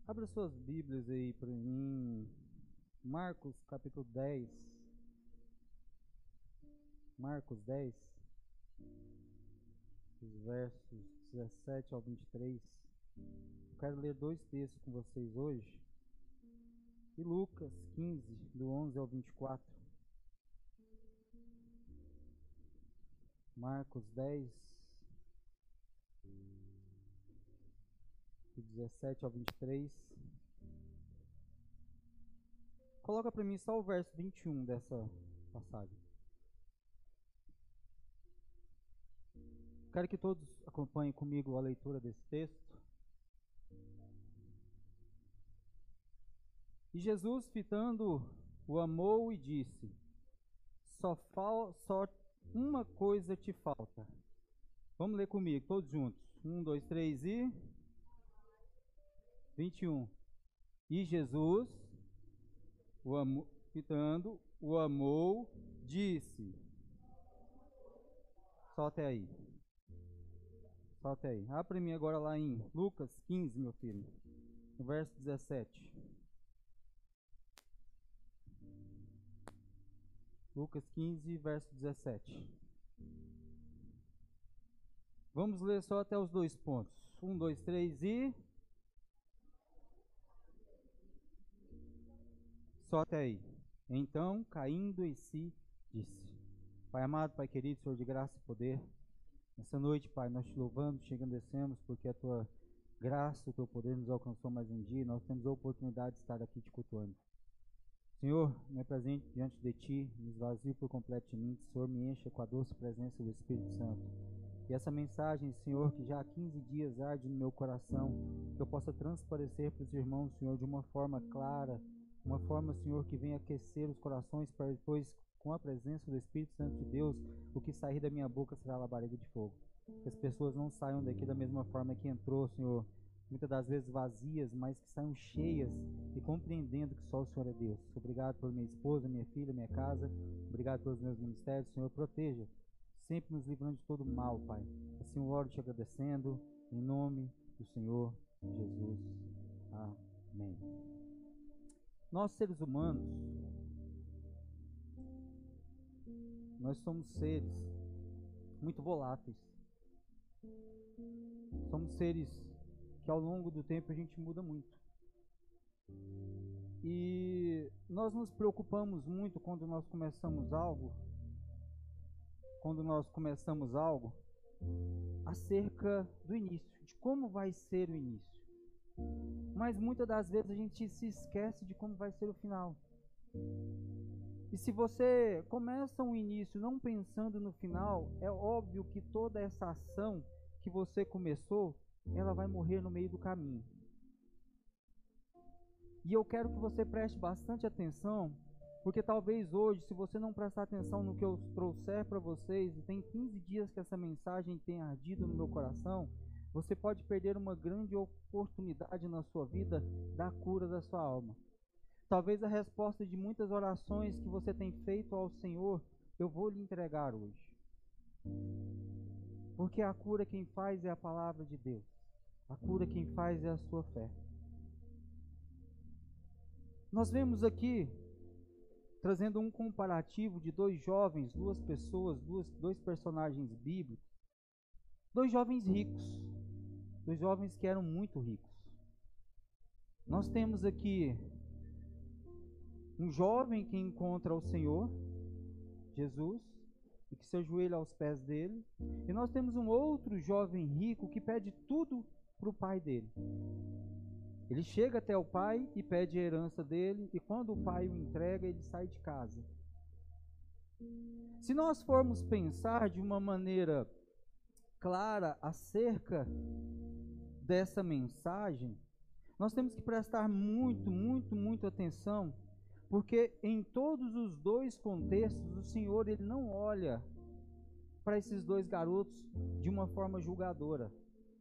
Abra suas Bíblias aí para mim. Marcos capítulo 10. Marcos 10, os versos 17 ao 23. Eu quero ler dois textos com vocês hoje. E Lucas 15, do 11 ao 24. Marcos 10, do 17 ao 23. Coloca para mim só o verso 21 dessa passagem. Quero que todos acompanhem comigo a leitura desse texto. E Jesus, fitando, o amou e disse: Só uma coisa te falta. Vamos ler comigo, todos juntos. 1, 2, 3 e 21. E Jesus, fitando, o amou, disse. Só até aí. Só até aí. Abra para mim agora lá em Lucas 15, meu filho, no verso 17. Lucas 15, verso 17. Vamos ler só até os dois pontos. 1, 2, 3 e... Só até aí. Então, caindo em si, disse: Pai amado, Pai querido, Senhor de graça e poder, nessa noite, Pai, nós te louvamos, te agradecemos, porque a tua graça, o teu poder nos alcançou mais um dia, e nós temos a oportunidade de estar aqui te cultuando. Senhor, me apresente diante de Ti, me esvazio por completo de mim, que o Senhor me encha com a doce presença do Espírito Santo. E essa mensagem, Senhor, que já há 15 dias arde no meu coração, que eu possa transparecer para os irmãos, Senhor, de uma forma clara, uma forma, Senhor, que venha aquecer os corações, para depois, com a presença do Espírito Santo de Deus, o que sair da minha boca será labareda de fogo. Que as pessoas não saiam daqui da mesma forma que entrou, Senhor, muitas das vezes vazias, mas que saiam cheias e compreendendo que só o Senhor é Deus. Obrigado por minha esposa, minha filha, minha casa. Obrigado pelos meus ministérios. Senhor, proteja, sempre nos livrando de todo mal, Pai. Assim eu oro te agradecendo, em nome do Senhor Jesus. Amém. Nós, seres humanos, nós somos seres muito voláteis. Somos seres que ao longo do tempo a gente muda muito. E nós nos preocupamos muito quando nós começamos algo acerca do início, de como vai ser o início. Mas muitas das vezes a gente se esquece de como vai ser o final. E se você começa um início não pensando no final, é óbvio que toda essa ação que você começou, ela vai morrer no meio do caminho. E eu quero que você preste bastante atenção, porque talvez hoje, se você não prestar atenção no que eu trouxer para vocês, e tem 15 dias que essa mensagem tem ardido no meu coração, você pode perder uma grande oportunidade na sua vida da cura da sua alma. Talvez a resposta de muitas orações que você tem feito ao Senhor, eu vou lhe entregar hoje. Porque a cura quem faz é a palavra de Deus. A cura quem faz é a sua fé. Nós vemos aqui, trazendo um comparativo de dois jovens, duas pessoas, dois personagens bíblicos, dois jovens ricos, dois jovens que eram muito ricos. Nós temos aqui um jovem que encontra o Senhor, Jesus, e que se ajoelha aos pés dele. E nós temos um outro jovem rico que pede tudo para o pai dele. Ele chega até o pai e pede a herança dele, e quando o pai o entrega, ele sai de casa. Se nós formos pensar de uma maneira clara acerca dessa mensagem, nós temos que prestar muito atenção, porque em todos os dois contextos, o Senhor ele não olha para esses dois garotos de uma forma julgadora.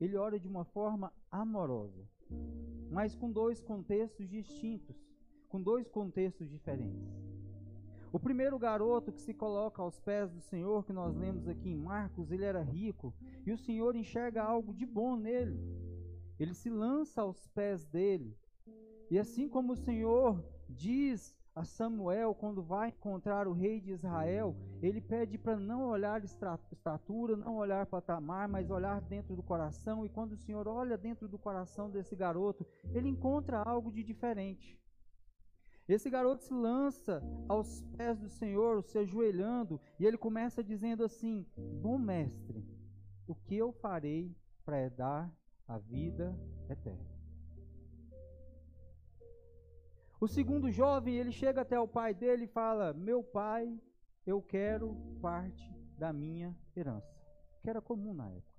Ele olha de uma forma amorosa, mas com dois contextos distintos, com dois contextos diferentes. O primeiro garoto que se coloca aos pés do Senhor, que nós lemos aqui em Marcos, ele era rico, e o Senhor enxerga algo de bom nele. Ele se lança aos pés dele, E assim como o Senhor diz a Samuel, quando vai encontrar o rei de Israel, ele pede para não olhar estatura, não olhar patamar, mas olhar dentro do coração. E quando o Senhor olha dentro do coração desse garoto, ele encontra algo de diferente. Esse garoto se lança aos pés do Senhor, se ajoelhando, e ele começa dizendo assim: bom mestre, o que eu farei para herdar a vida eterna? O segundo jovem, ele chega até o pai dele e fala: meu pai, eu quero parte da minha herança, que era comum na época.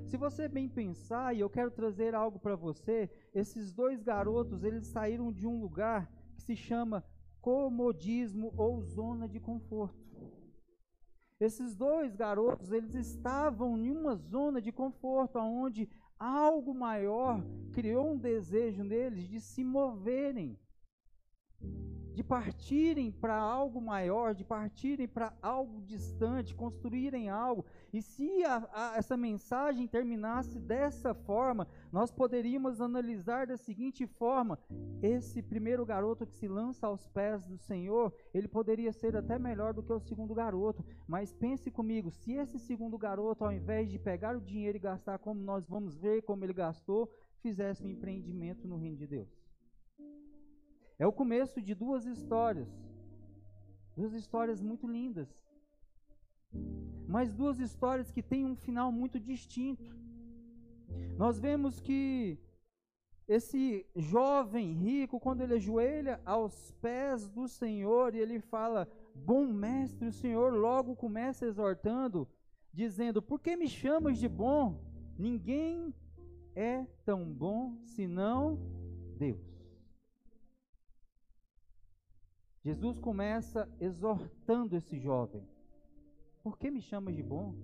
Se você bem pensar, e eu quero trazer algo para você, esses dois garotos, eles saíram de um lugar que se chama comodismo ou zona de conforto. Esses dois garotos, eles estavam em uma zona de conforto, onde algo maior criou um desejo neles de se moverem, de partirem para algo maior, de partirem para algo distante, construírem algo. E se essa mensagem terminasse dessa forma, nós poderíamos analisar da seguinte forma: esse primeiro garoto que se lança aos pés do Senhor, ele poderia ser até melhor do que o segundo garoto. Mas pense comigo, se esse segundo garoto, ao invés de pegar o dinheiro e gastar como nós vamos ver como ele gastou, fizesse um empreendimento no reino de Deus. É o começo de duas histórias muito lindas, mas duas histórias que têm um final muito distinto. Nós vemos que esse jovem rico, quando ele ajoelha aos pés do Senhor e ele fala: bom mestre, o Senhor logo começa exortando, dizendo: por que me chamas de bom? Ninguém é tão bom senão Deus. Jesus começa exortando esse jovem: por que me chamas de bom?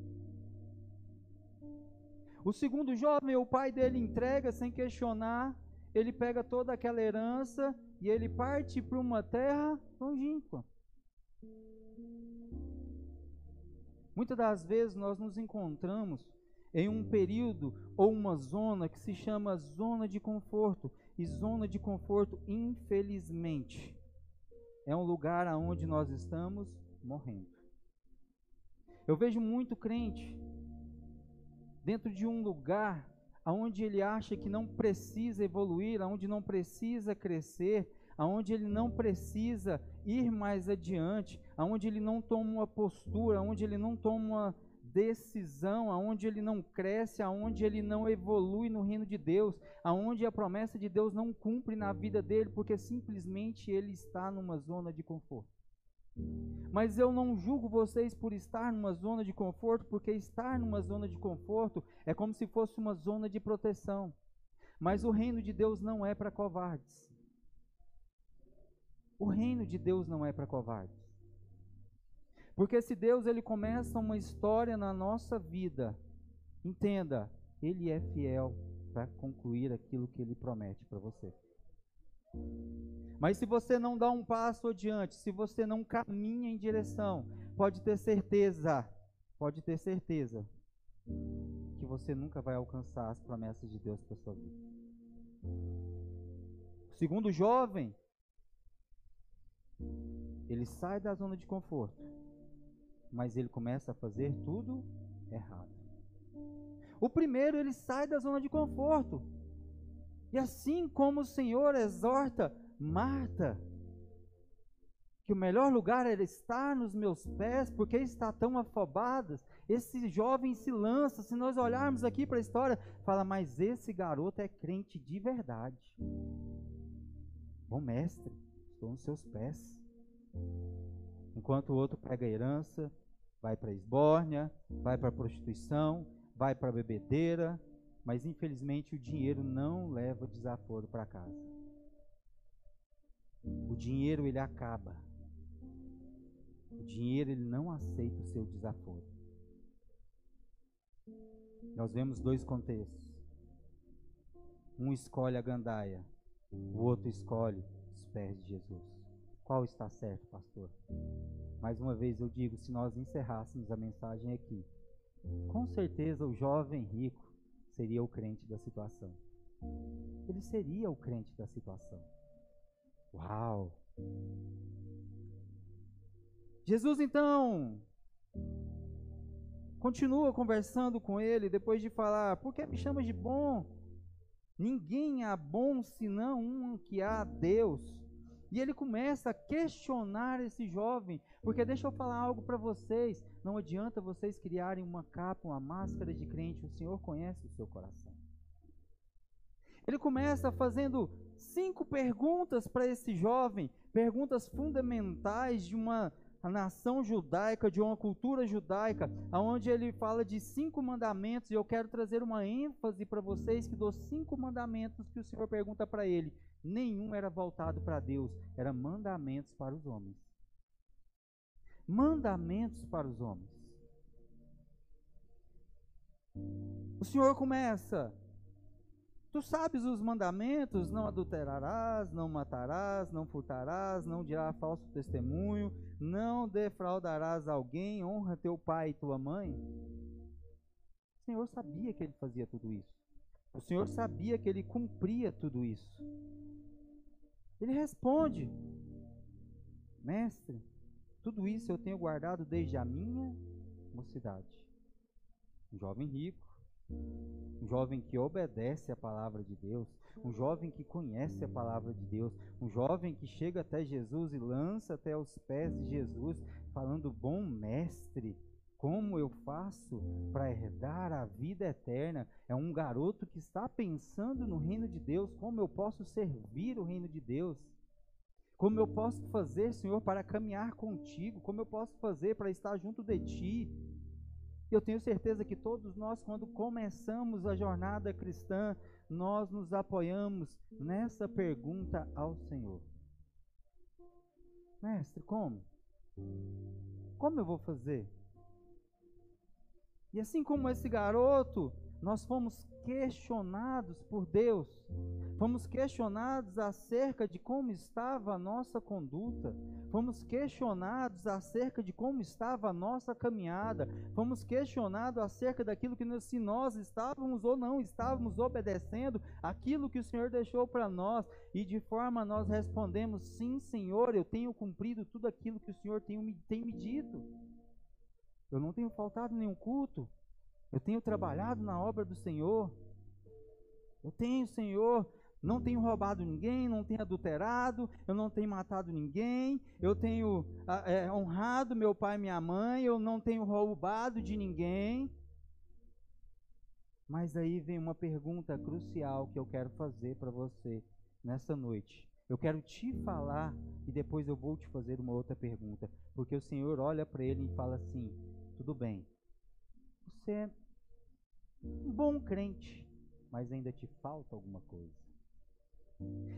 O segundo jovem, o pai dele entrega sem questionar, ele pega toda aquela herança e ele parte para uma terra longínqua. Muitas das vezes nós nos encontramos em um período ou uma zona que se chama zona de conforto, e zona de conforto, infelizmente, é um lugar onde nós estamos morrendo. Eu vejo muito crente dentro de um lugar onde ele acha que não precisa evoluir, onde não precisa crescer, onde ele não precisa ir mais adiante, onde ele não toma uma postura, onde ele não toma uma decisão, aonde ele não cresce, aonde ele não evolui no reino de Deus, aonde a promessa de Deus não cumpre na vida dele, porque simplesmente ele está numa zona de conforto. Mas eu não julgo vocês por estar numa zona de conforto, porque estar numa zona de conforto é como se fosse uma zona de proteção. Mas o reino de Deus não é para covardes. O reino de Deus não é para covardes. Porque se Deus ele começa uma história na nossa vida, entenda, Ele é fiel para concluir aquilo que Ele promete para você. Mas se você não dá um passo adiante, se você não caminha em direção, pode ter certeza que você nunca vai alcançar as promessas de Deus para a sua vida. O segundo jovem, ele sai da zona de conforto, mas ele começa a fazer tudo errado. O primeiro, ele sai da zona de conforto. E assim como o Senhor exorta Marta, que o melhor lugar era estar nos meus pés, porque está tão afobadas, esse jovem se lança. Se nós olharmos aqui para a história, fala: mas esse garoto é crente de verdade. Bom mestre, estou nos seus pés. Enquanto o outro pega a herança, vai para a esbórnia, vai para a prostituição, vai para a bebedeira, mas infelizmente o dinheiro não leva desaforo para casa. O dinheiro ele acaba. O dinheiro ele não aceita o seu desaforo. Nós vemos dois contextos. Um escolhe a gandaia, o outro escolhe os pés de Jesus. Qual está certo, pastor? Mais uma vez eu digo, se nós encerrássemos a mensagem aqui, com certeza o jovem rico seria o crente da situação. ele seria o crente da situação. Uau! Jesus então continua conversando com ele, depois de falar: por que me chamas de bom? Ninguém há bom senão um que há Deus. E ele começa a questionar esse jovem, porque deixa eu falar algo para vocês, não adianta vocês criarem uma capa, uma máscara de crente, o Senhor conhece o seu coração. Ele começa fazendo 5 perguntas para esse jovem, perguntas fundamentais de uma nação judaica, de uma cultura judaica, onde ele fala de 5 mandamentos, e eu quero trazer uma ênfase para vocês, que dos 5 mandamentos que o Senhor pergunta para ele, nenhum era voltado para Deus, eram mandamentos para os homens. Mandamentos para os homens. O Senhor começa: tu sabes os mandamentos: não adulterarás, não matarás, não furtarás, não dirás falso testemunho, não defraudarás alguém, honra teu pai e tua mãe. O Senhor sabia que ele fazia tudo isso. O Senhor sabia que ele cumpria tudo isso. Ele responde: mestre, tudo isso eu tenho guardado desde a minha mocidade. Um jovem rico, um jovem que obedece a palavra de Deus, um jovem que conhece a palavra de Deus, um jovem que chega até Jesus e lança até os pés de Jesus, falando: bom mestre, como eu faço para herdar a vida eterna? É um garoto que está pensando no reino de Deus, como eu posso servir o reino de Deus? Como eu posso fazer, Senhor, para caminhar contigo? Como eu posso fazer para estar junto de ti? Eu tenho certeza que todos nós, quando começamos a jornada cristã, nós nos apoiamos nessa pergunta ao Senhor: mestre, como? Como eu vou fazer? E assim como esse garoto, nós fomos questionados por Deus, fomos questionados acerca de como estava a nossa conduta, fomos questionados acerca de como estava a nossa caminhada, fomos questionados acerca daquilo que se nós estávamos ou não estávamos obedecendo aquilo que o Senhor deixou para nós, e de forma nós respondemos: sim, Senhor, eu tenho cumprido tudo aquilo que o Senhor tem me dito. Eu não tenho faltado nenhum culto. Eu tenho trabalhado na obra do Senhor. Eu tenho, Senhor, não tenho roubado ninguém, não tenho adulterado, eu não tenho matado ninguém, eu tenho honrado meu pai e minha mãe, eu não tenho roubado de ninguém. Mas aí vem uma pergunta crucial que eu quero fazer para você nessa noite. Eu quero te falar e depois eu vou te fazer uma outra pergunta, porque o Senhor olha para ele e fala assim: tudo bem, você é um bom crente, mas ainda te falta alguma coisa.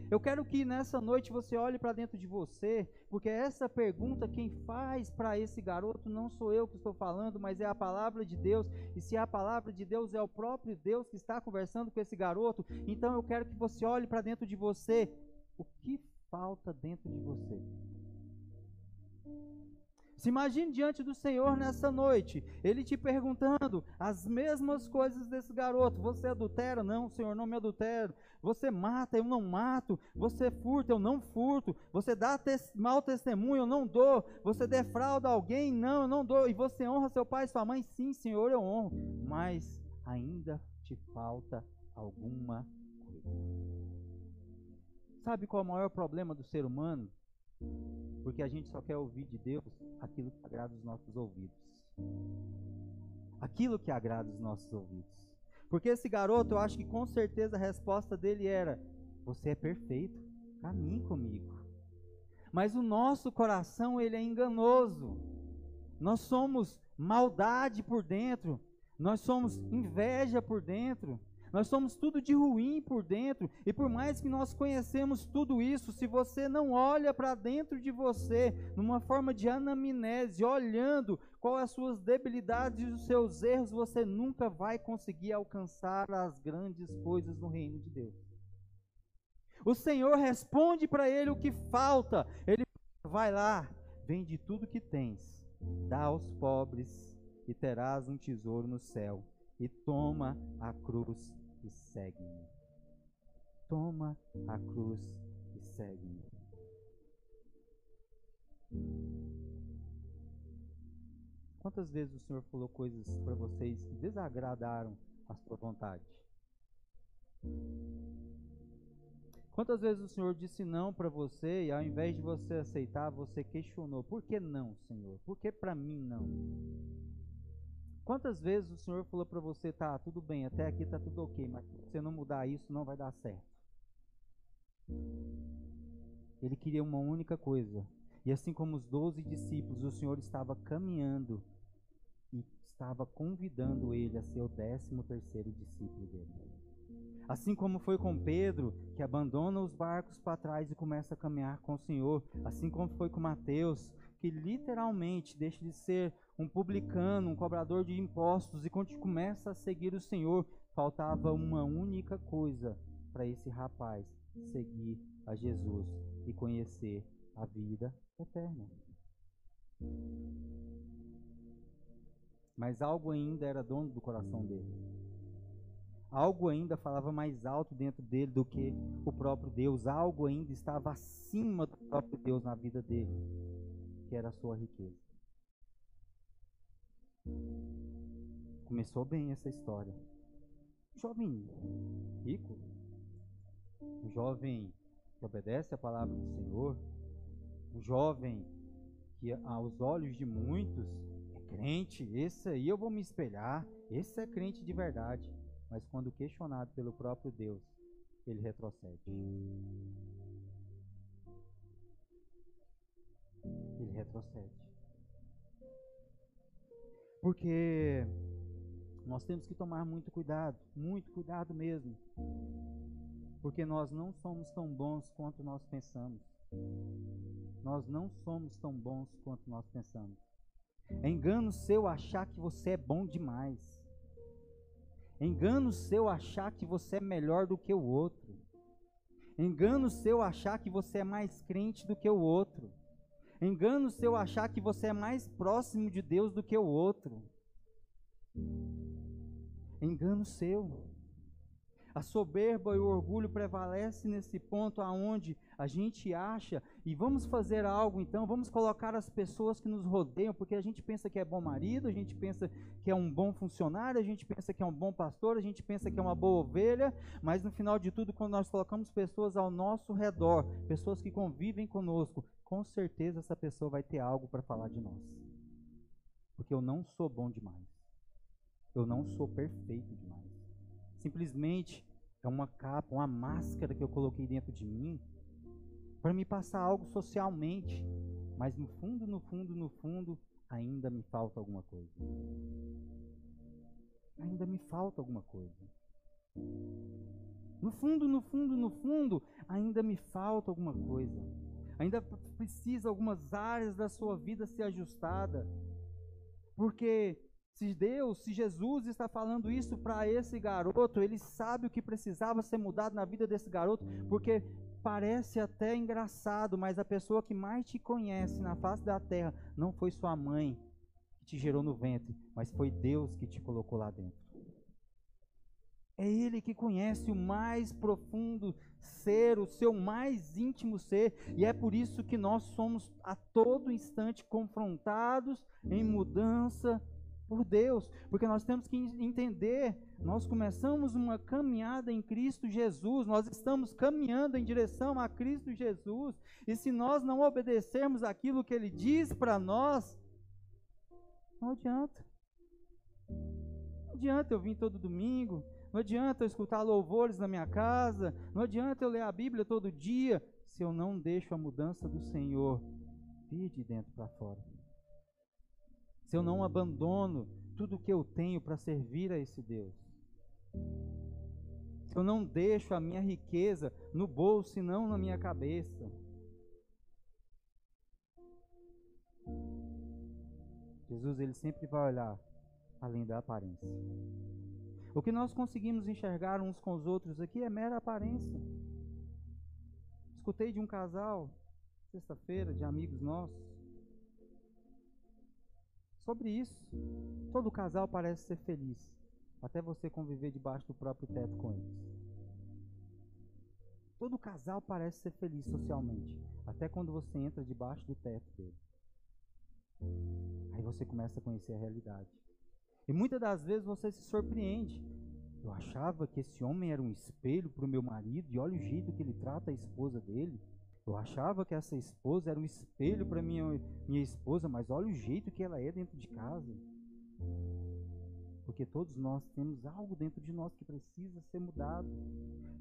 Eu quero que nessa noite você olhe para dentro de você, porque essa pergunta quem faz para esse garoto não sou eu que estou falando, mas é a palavra de Deus. E se a palavra de Deus é o próprio Deus que está conversando com esse garoto, então eu quero que você olhe para dentro de você. O que falta dentro de você? Se imagine diante do Senhor nessa noite, Ele te perguntando as mesmas coisas desse garoto: você adultera? Não, Senhor, não me adultero. Você mata? Eu não mato. Você furta? Eu não furto. Você dá mau testemunho? Eu não dou. Você defrauda alguém? Não, eu não dou. E você honra seu pai e sua mãe? Sim, Senhor, eu honro. Mas ainda te falta alguma coisa. Sabe qual é o maior problema do ser humano? Porque a gente só quer ouvir de Deus aquilo que agrada os nossos ouvidos. Aquilo que agrada os nossos ouvidos. Porque esse garoto, eu acho que com certeza a resposta dele era: você é perfeito, caminhe comigo. Mas o nosso coração, ele é enganoso. Nós somos maldade por dentro. Nós somos inveja por dentro. Nós somos tudo de ruim por dentro, e por mais que nós conhecemos tudo isso, se você não olha para dentro de você, numa forma de anamnese, olhando quais as suas debilidades e os seus erros, você nunca vai conseguir alcançar as grandes coisas no reino de Deus. O Senhor responde para ele o que falta. Ele vai lá, vende tudo que tens, dá aos pobres, e terás um tesouro no céu, e toma a cruz e segue-me. toma a cruz e segue-me. Quantas vezes o Senhor falou coisas para vocês que desagradaram a sua vontade? Quantas vezes o Senhor disse não para você e ao invés de você aceitar, você questionou: por que não, Senhor? Por que para mim não? Quantas vezes o Senhor falou para você: tá, tudo bem, até aqui tá tudo ok, mas se você não mudar isso, não vai dar certo. Ele queria uma única coisa. E assim como os 12 discípulos, o Senhor estava caminhando e estava convidando ele a ser o 13º discípulo dele. Assim como foi com Pedro, que abandona os barcos para trás e começa a caminhar com o Senhor. Assim como foi com Mateus, que literalmente deixa de ser um publicano, um cobrador de impostos e começa a seguir o Senhor. Faltava uma única coisa para esse rapaz: seguir a Jesus e conhecer a vida eterna. Mas algo ainda era dono do coração dele. Algo ainda falava mais alto dentro dele do que o próprio Deus. Algo ainda estava acima do próprio Deus na vida dele, que era a sua riqueza. Começou bem essa história. Um jovem rico, um jovem que obedece a palavra do Senhor, um jovem que aos olhos de muitos é crente. Esse aí eu vou me espelhar, esse é crente de verdade. Mas quando questionado pelo próprio Deus, ele retrocede. Ele retrocede. Porque nós temos que tomar muito cuidado mesmo. Porque nós não somos tão bons quanto nós pensamos. Nós não somos tão bons quanto nós pensamos. É engano seu achar que você é bom demais. É engano seu achar que você é melhor do que o outro. É engano seu achar que você é mais crente do que o outro. É engano seu achar que você é mais próximo de Deus do que o outro. É engano seu. A soberba e o orgulho prevalecem nesse ponto aonde a gente acha, e vamos fazer algo então, vamos colocar as pessoas que nos rodeiam, porque a gente pensa que é bom marido, a gente pensa que é um bom funcionário, a gente pensa que é um bom pastor, a gente pensa que é uma boa ovelha, mas no final de tudo, quando nós colocamos pessoas ao nosso redor, pessoas que convivem conosco, com certeza essa pessoa vai ter algo para falar de nós. Porque eu não sou bom demais. Eu não sou perfeito demais. Simplesmente é uma capa, uma máscara que eu coloquei dentro de mim para me passar algo socialmente, mas no fundo, ainda me falta alguma coisa. Ainda me falta alguma coisa. No fundo, ainda me falta alguma coisa. Ainda precisa algumas áreas da sua vida ser ajustada. Porque se Jesus está falando isso para esse garoto, ele sabe o que precisava ser mudado na vida desse garoto, porque parece até engraçado, mas a pessoa que mais te conhece na face da terra não foi sua mãe que te gerou no ventre, mas foi Deus que te colocou lá dentro. É Ele que conhece o mais profundo ser, o seu mais íntimo ser, e é por isso que nós somos a todo instante confrontados em mudança por Deus, porque nós temos que entender, nós começamos uma caminhada em Cristo Jesus, nós estamos caminhando em direção a Cristo Jesus, e se nós não obedecermos aquilo que Ele diz para nós, não adianta. Não adianta eu vir todo domingo, não adianta eu escutar louvores na minha casa, não adianta eu ler a Bíblia todo dia, se eu não deixo a mudança do Senhor vir de dentro para fora. Se eu não abandono tudo que eu tenho para servir a esse Deus. Se eu não deixo a minha riqueza no bolso e não na minha cabeça. Jesus, ele sempre vai olhar além da aparência. O que nós conseguimos enxergar uns com os outros aqui é mera aparência. Escutei de um casal, sexta-feira, de amigos nossos, sobre isso. Todo casal parece ser feliz, até você conviver debaixo do próprio teto com eles. Todo casal parece ser feliz socialmente, até quando você entra debaixo do teto dele. Aí você começa a conhecer a realidade. E muitas das vezes você se surpreende. Eu achava que esse homem era um espelho para o meu marido, e olha o jeito que ele trata a esposa dele. Eu achava que essa esposa era um espelho para minha esposa, mas olha o jeito que ela é dentro de casa. Porque todos nós temos algo dentro de nós que precisa ser mudado.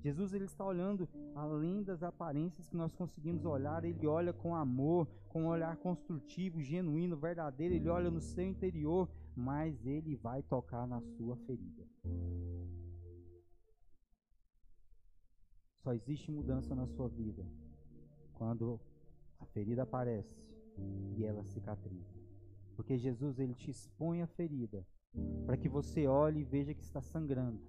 Jesus, ele está olhando além das aparências que nós conseguimos olhar. Ele olha com amor, com um olhar construtivo, genuíno, verdadeiro. Ele olha no seu interior, mas ele vai tocar na sua ferida. Só existe mudança na sua vida quando a ferida aparece e ela cicatriza. Porque Jesus, ele te expõe a ferida para que você olhe e veja que está sangrando,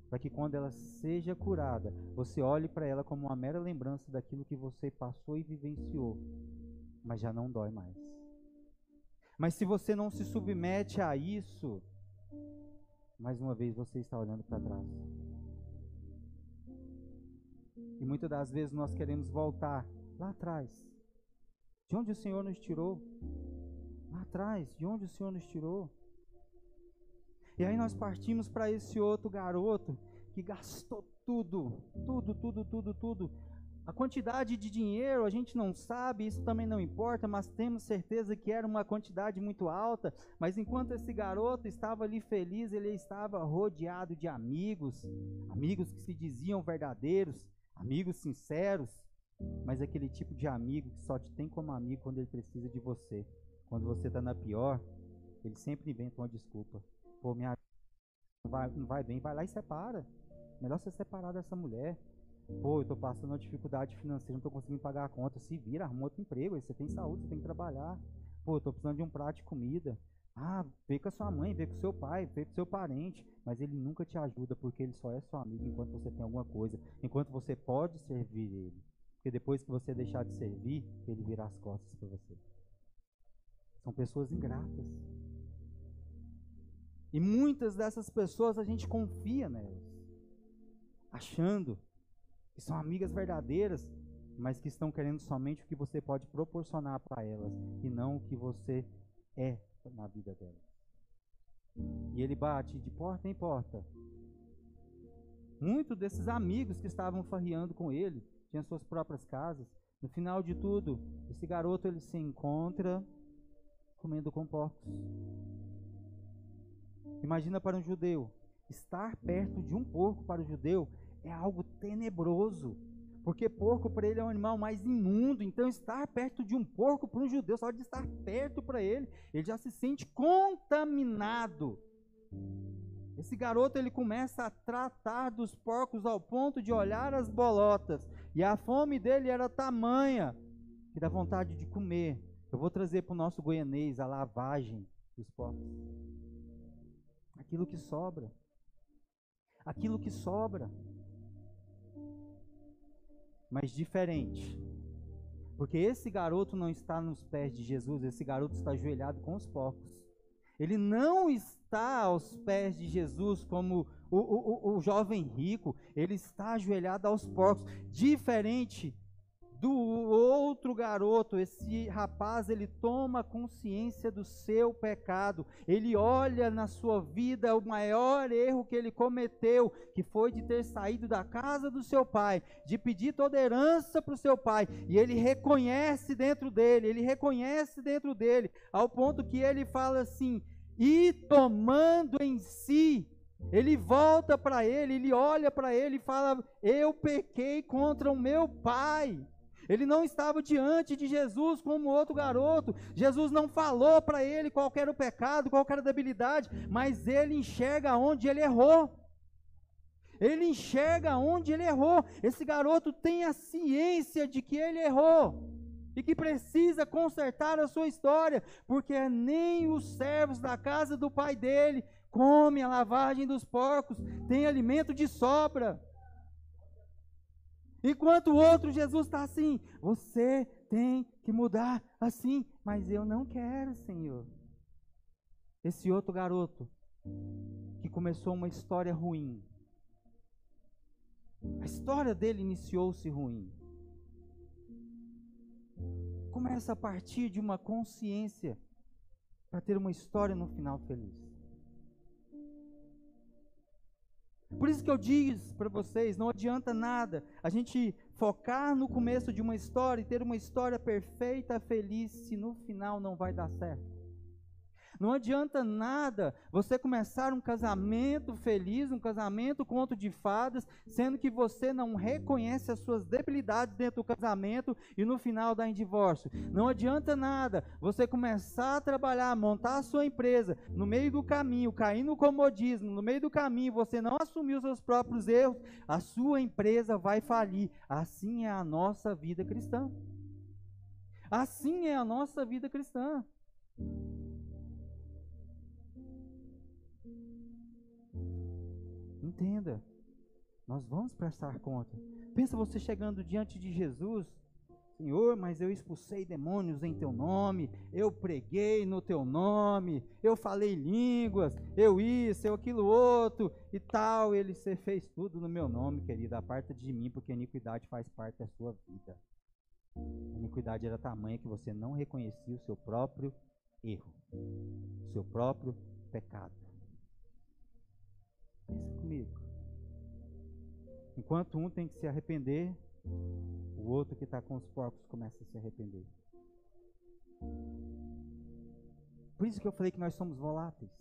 para que quando ela seja curada, você olhe para ela como uma mera lembrança daquilo que você passou e vivenciou, mas já não dói mais. Mas se você não se submete a isso, mais uma vez você está olhando para trás. E muitas das vezes nós queremos voltar lá atrás, de onde o Senhor nos tirou. Lá atrás, de onde o Senhor nos tirou. E aí nós partimos para esse outro garoto que gastou tudo. A quantidade de dinheiro a gente não sabe, isso também não importa, mas temos certeza que era uma quantidade muito alta. Mas enquanto esse garoto estava ali feliz, ele estava rodeado de amigos, amigos que se diziam verdadeiros, amigos sinceros, mas aquele tipo de amigo que só te tem como amigo quando ele precisa de você. Quando você está na pior, ele sempre inventa uma desculpa. Pô, minha não vai bem, vai lá e separa. Melhor você separar dessa mulher. Pô, eu estou passando uma dificuldade financeira, não estou conseguindo pagar a conta. Se vira, arruma outro emprego, aí você tem saúde, você tem que trabalhar. Pô, eu estou precisando de um prato de comida. Ah, vê com a sua mãe, vê com o seu pai, vê com o seu parente. Mas ele nunca te ajuda porque ele só é seu amigo enquanto você tem alguma coisa. Enquanto você pode servir ele. Porque depois que você deixar de servir, ele vira as costas para você. São pessoas ingratas. E muitas dessas pessoas a gente confia nelas, achando que são amigas verdadeiras, mas que estão querendo somente o que você pode proporcionar para elas, e não o que você é na vida delas. E ele bate de porta em porta. Muitos desses amigos que estavam farreando com ele tinham suas próprias casas. No final de tudo, esse garoto ele se encontra comendo com porcos. Imagina para um judeu, estar perto de um porco para o judeu é algo tenebroso, porque porco para ele é um animal mais imundo. Então estar perto de um porco para um judeu, só de estar perto para ele já se sente contaminado. Esse garoto ele começa a tratar dos porcos ao ponto de olhar as bolotas, e a fome dele era tamanha que dá vontade de comer. Eu vou trazer para o nosso goianês a lavagem dos porcos. Aquilo que sobra. Aquilo que sobra. Mas diferente. Porque esse garoto não está nos pés de Jesus, esse garoto está ajoelhado com os porcos. Ele não está aos pés de Jesus como o jovem rico, ele está ajoelhado aos porcos. Diferente do outro garoto, esse rapaz, ele toma consciência do seu pecado, ele olha na sua vida o maior erro que ele cometeu, que foi de ter saído da casa do seu pai, de pedir toda a herança para o seu pai, e ele reconhece dentro dele, ao ponto que ele fala assim, e tomando em si, ele volta para ele olha para ele e fala, eu pequei contra o meu pai. Ele não estava diante de Jesus como outro garoto. Jesus não falou para ele qual era o pecado, qual era a debilidade, mas ele enxerga onde ele errou. Ele enxerga onde ele errou. Esse garoto tem a ciência de que ele errou e que precisa consertar a sua história, porque nem os servos da casa do pai dele comem a lavagem dos porcos, tem alimento de sobra. Enquanto o outro, Jesus está assim, você tem que mudar assim, mas eu não quero, Senhor. Esse outro garoto, que começou uma história ruim, A história dele iniciou-se ruim. Começa a partir de uma consciência para ter uma história no final feliz. Por isso que eu disse para vocês, não adianta nada a gente focar no começo de uma história e ter uma história perfeita, feliz, se no final não vai dar certo. Não adianta nada você começar um casamento feliz, um casamento conto de fadas, sendo que você não reconhece as suas debilidades dentro do casamento e no final dá em divórcio. Não adianta nada você começar a trabalhar, montar a sua empresa, no meio do caminho, cair no comodismo, no meio do caminho você não assumir os seus próprios erros, a sua empresa vai falir. Assim é a nossa vida cristã. Assim é a nossa vida cristã. Entenda, nós vamos prestar conta. Pensa você chegando diante de Jesus: Senhor, mas eu expulsei demônios em teu nome, eu preguei no teu nome, eu falei línguas, eu isso, eu aquilo outro e tal. Ele, você fez tudo no meu nome, querido, aparta de mim, porque a iniquidade faz parte da sua vida. A iniquidade era tamanha que você não reconhecia o seu próprio erro, o seu próprio pecado. Pensa comigo. Enquanto um tem que se arrepender, o outro que está com os porcos começa a se arrepender. Por isso que eu falei que nós somos voláteis.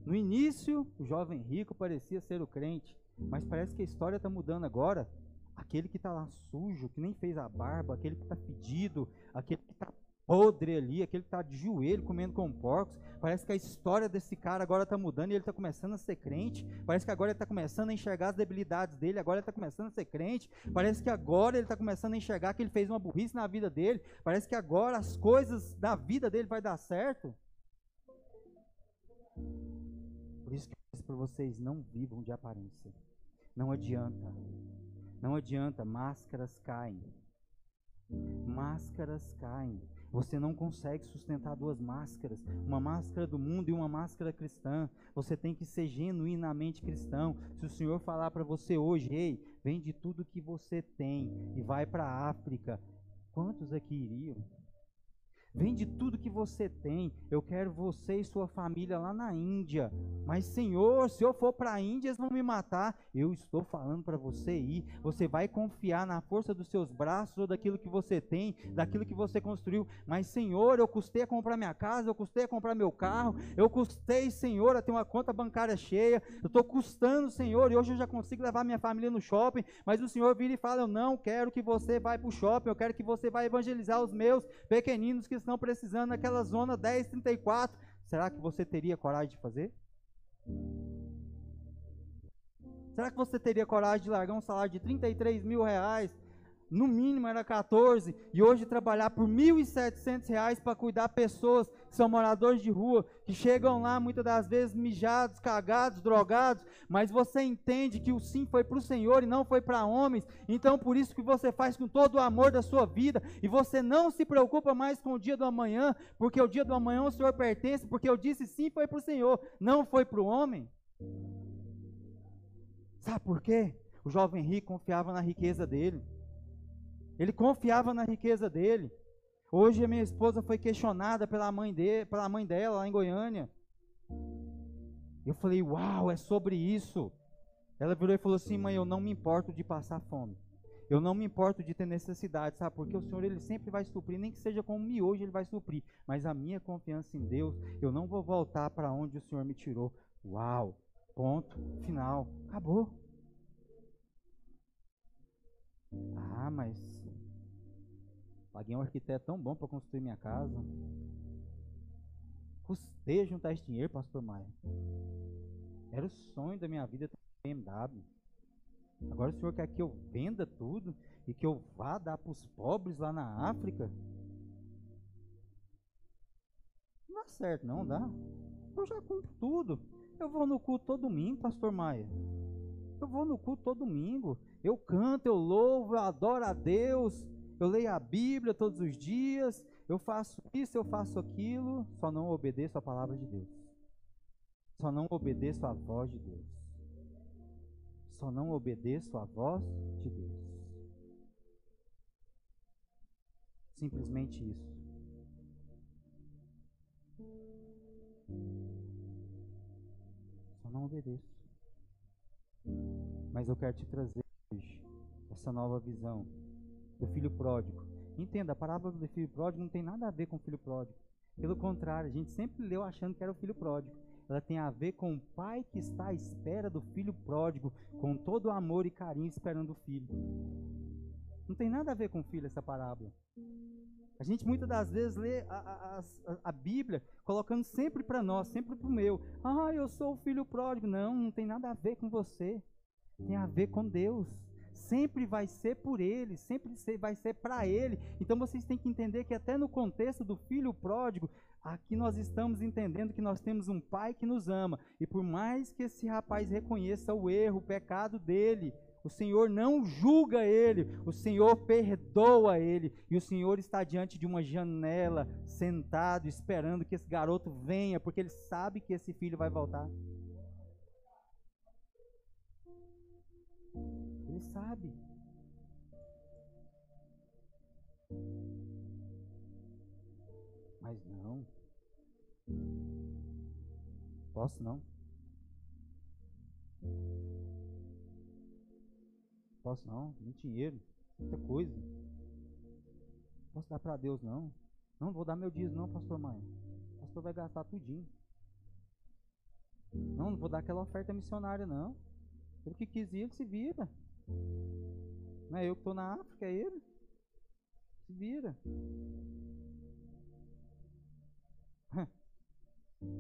No início, o jovem rico parecia ser o crente, mas parece que a história está mudando agora. Aquele que está lá sujo, que nem fez a barba, aquele que está fedido, aquele que está podre ali, aquele que está de joelho comendo com porcos, parece que a história desse cara agora está mudando e ele está começando a ser crente. Parece que agora ele está começando a enxergar as debilidades dele, agora ele está começando a ser crente. Parece que agora ele está começando a enxergar que ele fez uma burrice na vida dele. Parece que agora as coisas da vida dele vai dar certo. Por isso que eu disse para vocês, não vivam de aparência. Não adianta. Não adianta, máscaras caem. Máscaras caem. Você não consegue sustentar duas máscaras, uma máscara do mundo e uma máscara cristã. Você tem que ser genuinamente cristão. Se o Senhor falar para você hoje: ei, vende tudo que você tem e vai para a África, quantos aqui iriam? Vende tudo que você tem, eu quero você e sua família lá na Índia. Mas Senhor, se eu for para a Índia eles vão me matar. Eu estou falando para você ir. Você vai confiar na força dos seus braços ou daquilo que você tem, daquilo que você construiu. Mas Senhor, eu custei a comprar minha casa, eu custei a comprar meu carro, eu custei, Senhor, a ter uma conta bancária cheia. Eu estou custando, Senhor, e hoje eu já consigo levar minha família no shopping. Mas o Senhor vira e fala: eu não quero que você vá para o shopping, eu quero que você vá evangelizar os meus pequeninos que estão precisando naquela zona 1034. Será que você teria coragem de fazer? Será que você teria coragem de largar um salário de 33 mil reais? No mínimo era 14, e hoje trabalhar por 1.700 reais para cuidar pessoas que são moradores de rua, que chegam lá muitas das vezes mijados, cagados, drogados, mas você entende que o sim foi para o Senhor e não foi para homens. Então por isso que você faz com todo o amor da sua vida, e você não se preocupa mais com o dia do amanhã, porque o dia do amanhã o Senhor pertence, porque eu disse sim foi para o Senhor, não foi para o homem. Sabe por quê? O jovem rico confiava na riqueza dele. Ele confiava na riqueza dele. Hoje a minha esposa foi questionada pela mãe dela lá em Goiânia. Eu falei: uau, é sobre isso. Ela virou e falou assim: mãe, eu não me importo de passar fome. Eu não me importo de ter necessidade, sabe? Porque o Senhor, Ele sempre vai suprir, nem que seja com um miojo Ele vai suprir. Mas a minha confiança em Deus, eu não vou voltar para onde o Senhor me tirou. Uau, ponto, final, acabou. Ah, mas paguei um arquiteto tão bom para construir minha casa. Custei juntar esse dinheiro, pastor Maia. Era o sonho da minha vida ter um BMW. Agora o senhor quer que eu venda tudo e que eu vá dar para os pobres lá na África? Não dá certo, não dá. Eu já cumpro tudo. Eu vou no culto todo domingo, pastor Maia. Eu vou no culto todo domingo. Eu canto, eu louvo, eu adoro a Deus. Eu leio a Bíblia todos os dias. Eu faço isso, eu faço aquilo. Só não obedeço a palavra de Deus. Só não obedeço a voz de Deus. só não obedeço à voz de Deus. Simplesmente isso. Só não obedeço. Mas eu quero te trazer hoje essa nova visão do filho pródigo. Entenda, a parábola do filho pródigo não tem nada a ver com o filho pródigo. Pelo contrário, a gente sempre leu achando que era o filho pródigo. Ela tem a ver com o pai que está à espera do filho pródigo, com todo o amor e carinho esperando o filho. Não tem nada a ver com o filho essa parábola. A gente muitas das vezes lê a Bíblia colocando sempre para nós, sempre para o meu. Ah, eu sou o filho pródigo. Não, não tem nada a ver com você. Tem a ver com Deus. Sempre vai ser por Ele, sempre vai ser para Ele. Então vocês têm que entender que até no contexto do filho pródigo, aqui nós estamos entendendo que nós temos um pai que nos ama. E por mais que esse rapaz reconheça o erro, o pecado dele, o Senhor não julga ele, o Senhor perdoa ele. E o Senhor está diante de uma janela, sentado, esperando que esse garoto venha, porque ele sabe que esse filho vai voltar. Ele sabe. Mas não. Posso não? Posso não? Muito dinheiro, muita coisa. Posso dar para Deus não? Não vou dar meu dízimo não, pastor mãe. O pastor vai gastar tudinho. Não vou dar aquela oferta missionária não. Ele que quis ir, ele se vira. Não é eu que estou na África, é ele. Se vira.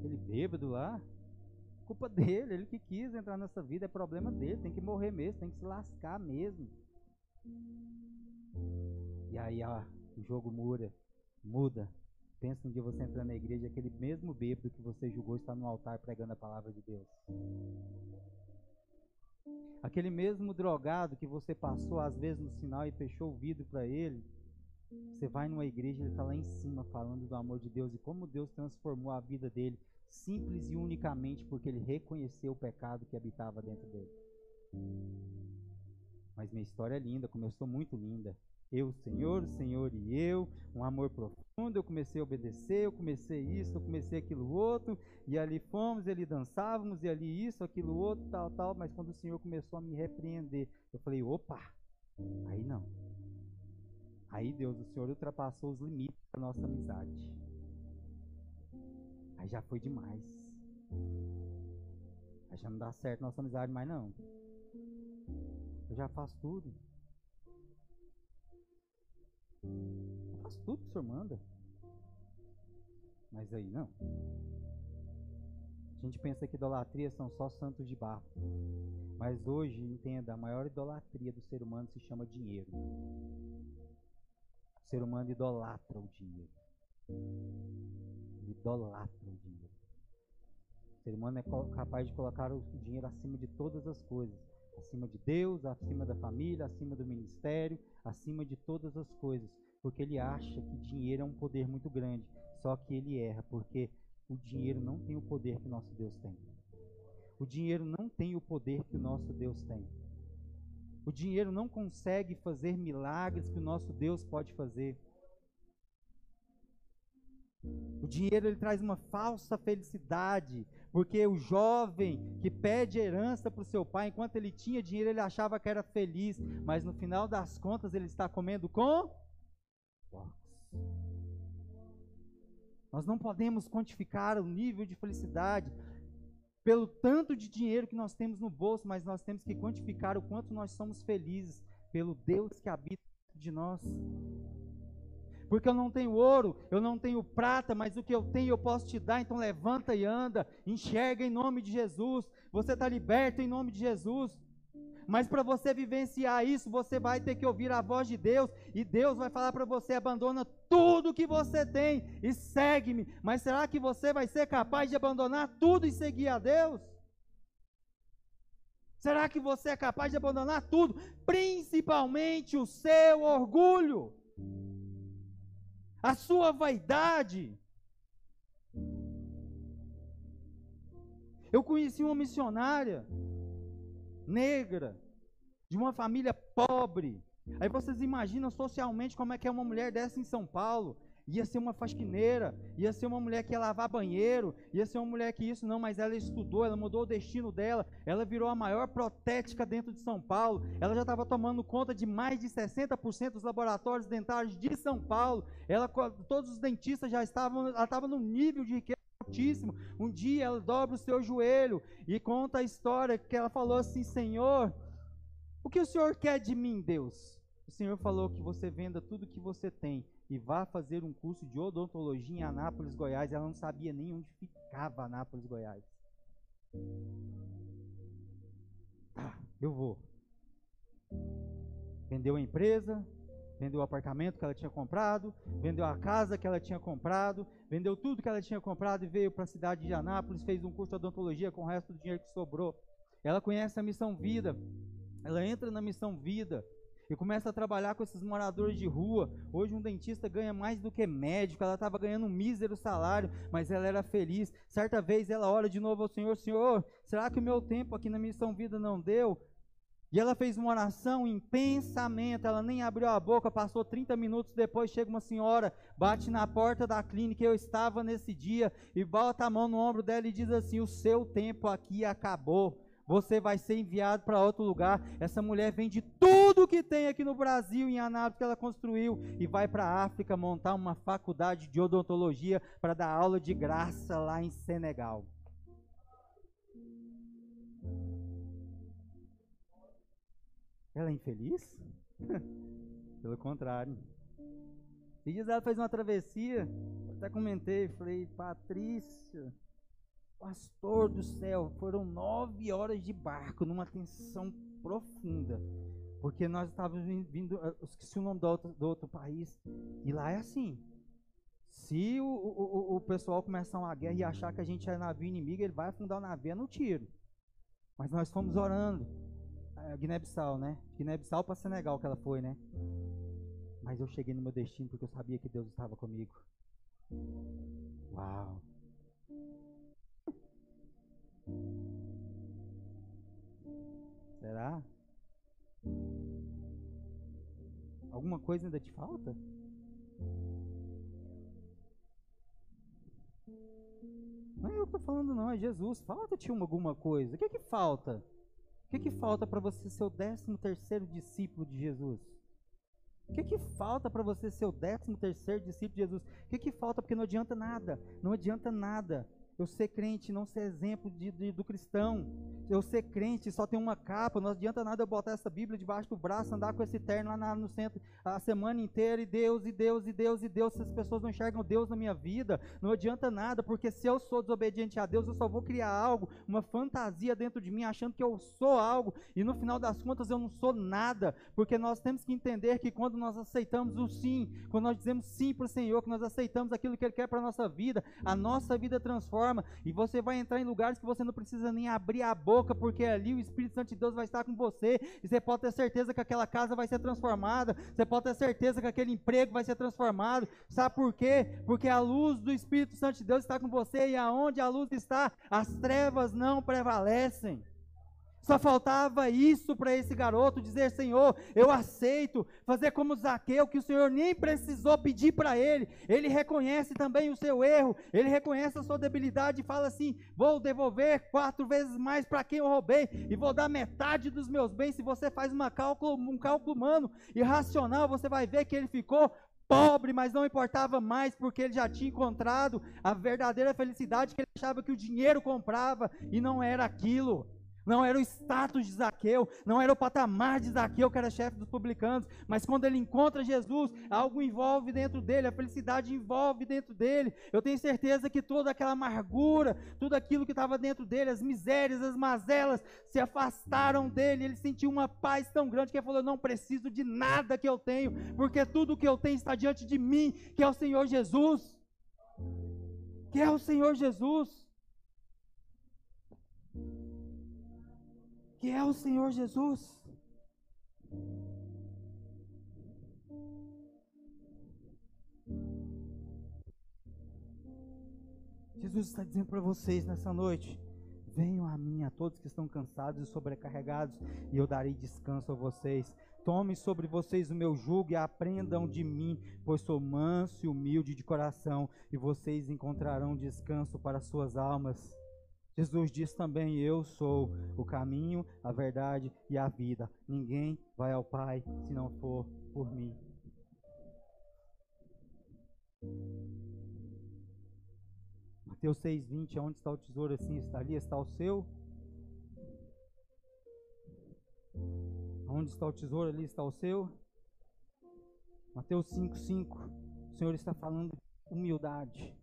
Ele bêbado lá, culpa dele, ele que quis entrar nessa vida, é problema dele, tem que morrer mesmo, tem que se lascar mesmo. E aí o jogo muda. Pensa um dia você entrar na igreja, aquele mesmo bêbado que você julgou está no altar pregando a palavra de Deus. Aquele mesmo drogado que você passou às vezes no sinal e fechou o vidro para ele, você vai numa igreja, ele está lá em cima falando do amor de Deus e como Deus transformou a vida dele, simples e unicamente porque ele reconheceu o pecado que habitava dentro dele. Mas minha história é linda, começou muito linda. Eu, o Senhor e eu, um amor profundo, eu comecei a obedecer, eu comecei isso, eu comecei aquilo outro, e ali fomos, ali dançávamos, e ali isso, aquilo outro, tal, mas quando o Senhor começou a me repreender, eu falei, opa, aí não. Aí Deus, o Senhor ultrapassou os limites da nossa amizade. Aí já foi demais. Aí já não dá certo nossa amizade mais não. Eu já faço tudo. Eu faço tudo que o Senhor manda. Mas aí não. A gente pensa que idolatria são só santos de barro. Mas hoje, entenda, a maior idolatria do ser humano se chama dinheiro. O ser humano idolatra o dinheiro. Ele idolatra o dinheiro. O ser humano é capaz de colocar o dinheiro acima de todas as coisas. Acima de Deus, acima da família, acima do ministério, acima de todas as coisas. Porque ele acha que dinheiro é um poder muito grande. Só que ele erra, porque o dinheiro não tem o poder que o nosso Deus tem. O dinheiro não tem o poder que o nosso Deus tem. O dinheiro não consegue fazer milagres que o nosso Deus pode fazer. O dinheiro ele traz uma falsa felicidade, porque o jovem que pede herança para o seu pai, enquanto ele tinha dinheiro, ele achava que era feliz, mas no final das contas ele está comendo com porcos. Nós não podemos quantificar o nível de felicidade pelo tanto de dinheiro que nós temos no bolso, mas nós temos que quantificar o quanto nós somos felizes pelo Deus que habita dentro de nós. Porque eu não tenho ouro, eu não tenho prata, mas o que eu tenho eu posso te dar, então levanta e anda, enxerga em nome de Jesus, você está liberto em nome de Jesus. Mas para você vivenciar isso, você vai ter que ouvir a voz de Deus, e Deus vai falar para você, abandona tudo que você tem e segue-me. Mas será que você vai ser capaz de abandonar tudo e seguir a Deus? Será que você é capaz de abandonar tudo, principalmente o seu orgulho, a sua vaidade? Eu conheci uma missionária negra, de uma família pobre. Aí vocês imaginam socialmente como é que é uma mulher dessa em São Paulo. Ia ser uma faxineira, ia ser uma mulher que ia lavar banheiro, ia ser uma mulher que isso, não, mas ela estudou, ela mudou o destino dela, ela virou a maior protética dentro de São Paulo, ela já estava tomando conta de mais de 60% dos laboratórios dentários de São Paulo, todos os dentistas já estavam, ela estava num nível de riqueza altíssimo. Um dia ela dobra o seu joelho e conta a história que ela falou assim: Senhor, o que o Senhor quer de mim, Deus? O Senhor falou que você venda tudo que você tem e vá fazer um curso de odontologia em Anápolis, Goiás. Ela não sabia nem onde ficava Anápolis, Goiás. Eu vou. Vendeu a empresa, vendeu o apartamento que ela tinha comprado, vendeu a casa que ela tinha comprado, vendeu tudo que ela tinha comprado e veio para a cidade de Anápolis, fez um curso de odontologia com o resto do dinheiro que sobrou. Ela conhece a Missão Vida, ela entra na Missão Vida e começa a trabalhar com esses moradores de rua. Hoje um dentista ganha mais do que médico, ela estava ganhando um mísero salário, mas ela era feliz. Certa vez ela ora de novo ao Senhor: Senhor, será que o meu tempo aqui na Missão Vida não deu? E ela fez uma oração em pensamento, ela nem abriu a boca, passou 30 minutos depois, chega uma senhora, bate na porta da clínica, eu estava nesse dia, e bota a mão no ombro dela e diz assim: o seu tempo aqui acabou, você vai ser enviado para outro lugar. Essa mulher vende tudo que tem aqui no Brasil, em Anápolis, que ela construiu, e vai para a África montar uma faculdade de odontologia para dar aula de graça lá em Senegal. Ela é infeliz? Pelo contrário. E diz, ela fez uma travessia, até comentei, falei: Patrícia, pastor do céu, foram 9 horas de barco, numa tensão profunda, porque nós estávamos vindo, eu esqueci o nome do outro país, e lá é assim, se o pessoal começar uma guerra e achar que a gente é navio inimigo, ele vai afundar o navio no tiro. Mas nós fomos orando. Guiné-Bissau, né? Guiné-Bissau para Senegal que ela foi, né? Mas eu cheguei no meu destino porque eu sabia que Deus estava comigo. Uau! Será? Alguma coisa ainda te falta? Não é eu que estou falando, não, é Jesus. Falta-te alguma coisa. O que falta? O que falta para você ser o 13º discípulo de Jesus? O que falta para você ser o 13º discípulo de Jesus? O que falta? Porque não adianta nada, não adianta nada eu ser crente e não ser exemplo do cristão. Eu ser crente só tem uma capa, não adianta nada eu botar essa Bíblia debaixo do braço, andar com esse terno lá no centro a semana inteira, e Deus, e Deus, e Deus, e Deus. Se as pessoas não enxergam Deus na minha vida, não adianta nada, porque se eu sou desobediente a Deus, eu só vou criar algo, uma fantasia dentro de mim, achando que eu sou algo, e no final das contas eu não sou nada, porque nós temos que entender que quando nós aceitamos o sim, quando nós dizemos sim para o Senhor, que nós aceitamos aquilo que Ele quer para a nossa vida transforma, e você vai entrar em lugares que você não precisa nem abrir a boca, porque ali o Espírito Santo de Deus vai estar com você, e você pode ter certeza que aquela casa vai ser transformada, você pode ter certeza que aquele emprego vai ser transformado. Sabe por quê? Porque a luz do Espírito Santo de Deus está com você, e aonde a luz está, as trevas não prevalecem. Só faltava isso para esse garoto, dizer: Senhor, eu aceito, fazer como Zaqueu, que o Senhor nem precisou pedir para ele. Ele reconhece também o seu erro, ele reconhece a sua debilidade e fala assim: vou devolver 4 vezes mais para quem eu roubei, e vou dar metade dos meus bens. Se você faz um cálculo humano e racional, você vai ver que ele ficou pobre, mas não importava mais, porque ele já tinha encontrado a verdadeira felicidade que ele achava que o dinheiro comprava, e não era aquilo. Não era o status de Zaqueu, não era o patamar de Zaqueu, que era chefe dos publicanos, mas quando ele encontra Jesus, algo envolve dentro dele, a felicidade envolve dentro dele. Eu tenho certeza que toda aquela amargura, tudo aquilo que estava dentro dele, as misérias, as mazelas, se afastaram dele. Ele sentiu uma paz tão grande que ele falou: não preciso de nada que eu tenho, porque tudo que eu tenho está diante de mim, que é o Senhor Jesus. Que é o Senhor Jesus. Que é o Senhor Jesus. Jesus está dizendo para vocês nessa noite: Venham a mim, a todos que estão cansados e sobrecarregados, e eu darei descanso a vocês. Tomem sobre vocês o meu jugo e aprendam de mim, pois sou manso e humilde de coração, e vocês encontrarão descanso para suas almas. Jesus diz também: eu sou o caminho, a verdade e a vida. Ninguém vai ao Pai se não for por mim. Mateus 6,20, onde está o tesouro, assim está ali, está o seu. Onde está o tesouro, ali está o seu. Mateus 5,5, o Senhor está falando de humildade.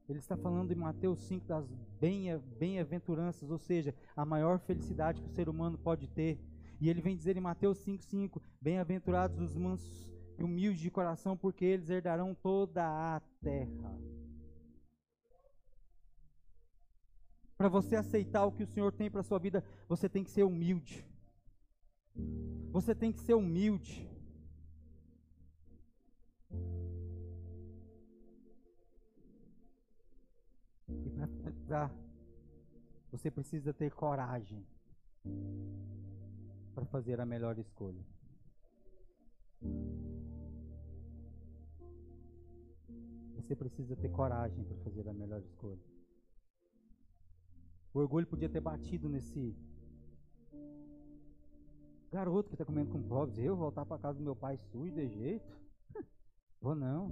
Ele está falando em Mateus 5 das bem-aventuranças, ou seja, a maior felicidade que o ser humano pode ter. E ele vem dizer em Mateus 5,5, bem-aventurados os mansos e humildes de coração, porque eles herdarão toda a terra. Para você aceitar o que o Senhor tem para a sua vida, você tem que ser humilde. Você tem que ser humilde. E para finalizar, você precisa ter coragem para fazer a melhor escolha. Você precisa ter coragem para fazer a melhor escolha. O orgulho podia ter batido nesse garoto que está comendo com pobres. Eu voltar para casa do meu pai sujo de jeito? Vou não.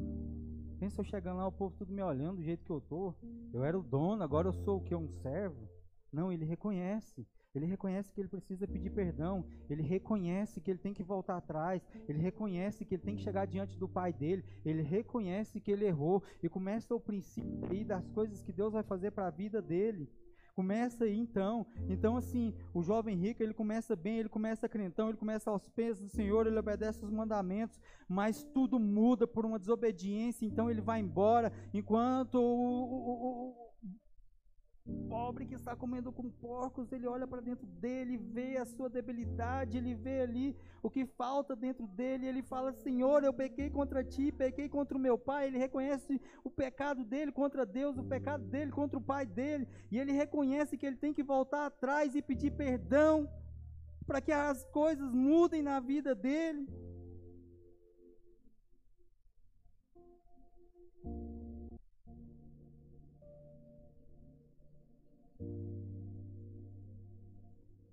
Pensa eu chegando lá, o povo tudo me olhando do jeito que eu tô. Eu era o dono, agora eu sou o que? Um servo? Não, ele reconhece. Ele reconhece que ele precisa pedir perdão. Ele reconhece que ele tem que voltar atrás. Ele reconhece que ele tem que chegar diante do pai dele. Ele reconhece que ele errou. E começa o princípio aí das coisas que Deus vai fazer para a vida dele. Começa aí então assim, o jovem rico, ele começa bem, ele começa crentão, ele começa aos pés do Senhor, ele obedece os mandamentos, mas tudo muda por uma desobediência, então ele vai embora, enquanto o pobre que está comendo com porcos, ele olha para dentro dele, vê a sua debilidade, ele vê ali o que falta dentro dele, ele fala: Senhor, eu pequei contra ti, pequei contra o meu pai. Ele reconhece o pecado dele contra Deus, o pecado dele contra o pai dele, e ele reconhece que ele tem que voltar atrás e pedir perdão, para que as coisas mudem na vida dele.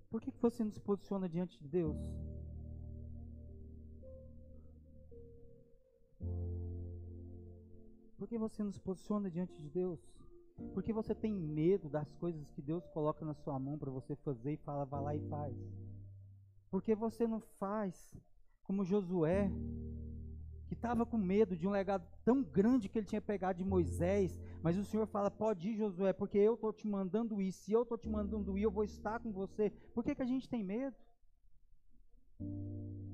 Por que você não se posiciona diante de Deus? Por que você não se posiciona diante de Deus? Por que você tem medo das coisas que Deus coloca na sua mão para você fazer e fala: vai lá e faz? Por que você não faz como Josué, que estava com medo de um legado tão grande que ele tinha pegado de Moisés, mas o Senhor fala: pode ir, Josué, porque eu estou te mandando ir. Se eu estou te mandando ir, eu vou estar com você. Por que a gente tem medo?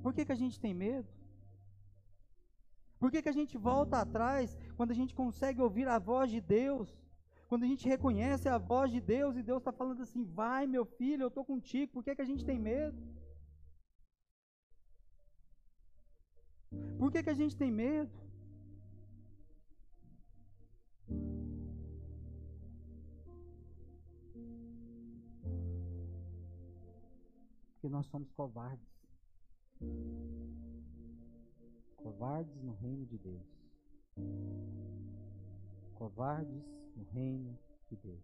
Por que a gente tem medo? Por que a gente volta atrás quando a gente consegue ouvir a voz de Deus? Quando a gente reconhece a voz de Deus e Deus está falando assim: vai, meu filho, eu estou contigo. Por que a gente tem medo? Por que a gente tem medo? Porque nós somos covardes. Covardes no reino de Deus. Covardes no reino de Deus.